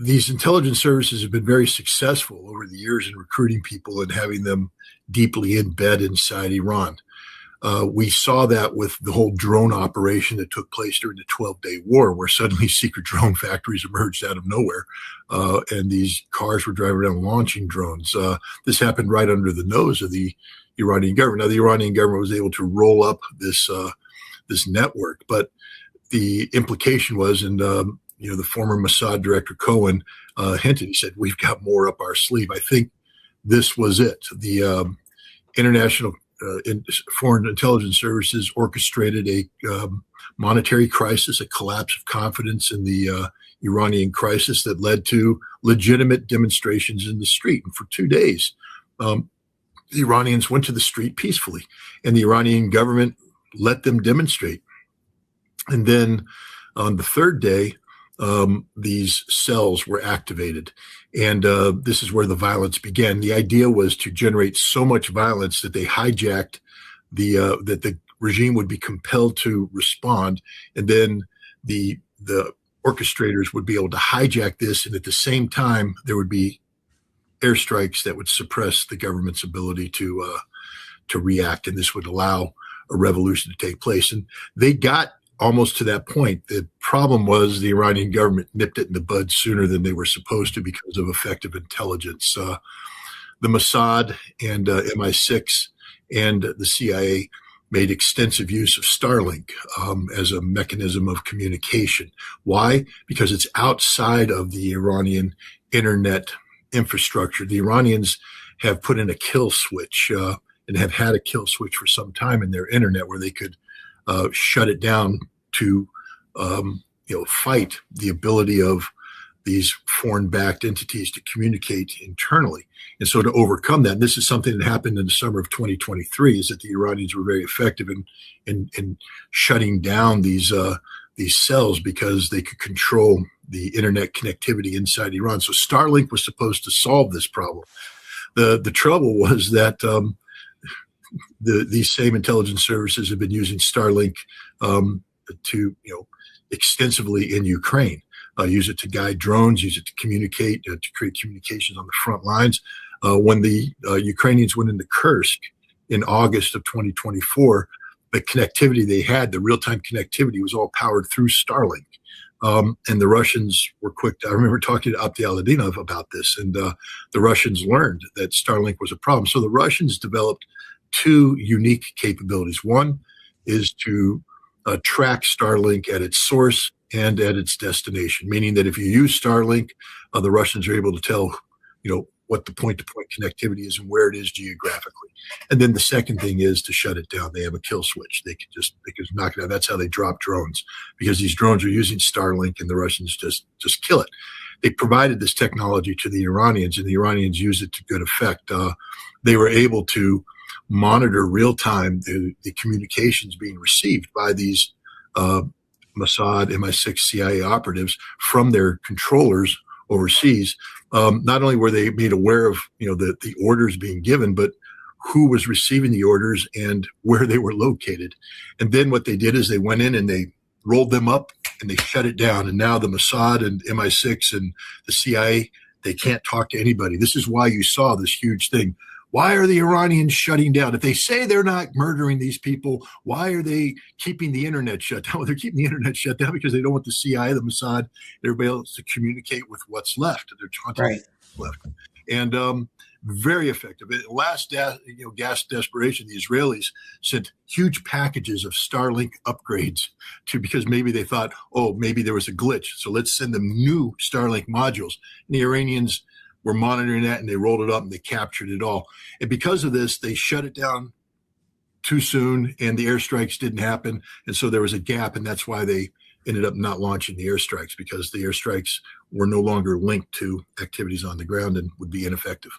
these intelligence services have been very successful over the years in recruiting people and having them deeply in bed inside Iran. We saw that with the whole drone operation that took place during the 12-day war, where suddenly secret drone factories emerged out of nowhere, and these cars were driving around launching drones. This happened right under the nose of the Iranian government. Now, the Iranian government was able to roll up this network, but the implication was, and the former Mossad director Cohen hinted, he said, "We've got more up our sleeve." I think this was it. The international foreign intelligence services orchestrated a monetary crisis, a collapse of confidence in the Iranian crisis that led to legitimate demonstrations in the street. And for 2 days, the Iranians went to the street peacefully, and the Iranian government let them demonstrate. And then on the third day, these cells were activated. And this is where the violence began. The idea was to generate so much violence that they hijacked that the regime would be compelled to respond. And then the orchestrators would be able to hijack this. And at the same time, there would be airstrikes that would suppress the government's ability to react. And this would allow a revolution to take place. And they got almost to that point. The problem was the Iranian government nipped it in the bud sooner than they were supposed to because of effective intelligence. The Mossad and MI6 and the CIA made extensive use of Starlink as a mechanism of communication. Why? Because it's outside of the Iranian internet infrastructure. The Iranians have put in a kill switch and have had a kill switch for some time in their internet where they could shut it down to fight the ability of these foreign-backed entities to communicate internally. And so to overcome that, and this is something that happened in the summer of 2023, is that the Iranians were very effective in shutting down these cells because they could control the internet connectivity inside Iran. So Starlink was supposed to solve this problem. The trouble was that these same intelligence services have been using Starlink to extensively in Ukraine. Use it to guide drones, use it to communicate, to create communications on the front lines. When the Ukrainians went into Kursk in August of 2024, the connectivity they had, the real-time connectivity, was all powered through Starlink. And the Russians were quick I remember talking to Abdi Aladinov about this, and the Russians learned that Starlink was a problem. So the Russians developed two unique capabilities. One is to track Starlink at its source and at its destination, meaning that if you use Starlink, the Russians are able to tell, what the point-to-point connectivity is and where it is geographically. And then the second thing is to shut it down. They have a kill switch. They could knock it out. That's how they drop drones, because these drones are using Starlink and the Russians just kill it. They provided this technology to the Iranians, and the Iranians used it to good effect. They were able to monitor real-time the communications being received by these Mossad, MI6, CIA operatives from their controllers overseas. Not only were they made aware of the orders being given, but who was receiving the orders and where they were located. And then what they did is they went in and they rolled them up and they shut it down. And now the Mossad and MI6 and the CIA, they can't talk to anybody. This is why you saw this huge thing. Why are the Iranians shutting down? If they say they're not murdering these people, why are they keeping the internet shut down? Well, they're keeping the internet shut down because they don't want the CIA, the Mossad, and everybody else to communicate with what's left. They're trying to left. And very effective. At last gasp desperation, the Israelis sent huge packages of Starlink upgrades because maybe they thought, maybe there was a glitch. So let's send them new Starlink modules. And the Iranians were monitoring that, and they rolled it up and they captured it all. And because of this, they shut it down too soon, and the airstrikes didn't happen. And so there was a gap, and that's why they ended up not launching the airstrikes, because the airstrikes were no longer linked to activities on the ground and would be ineffective.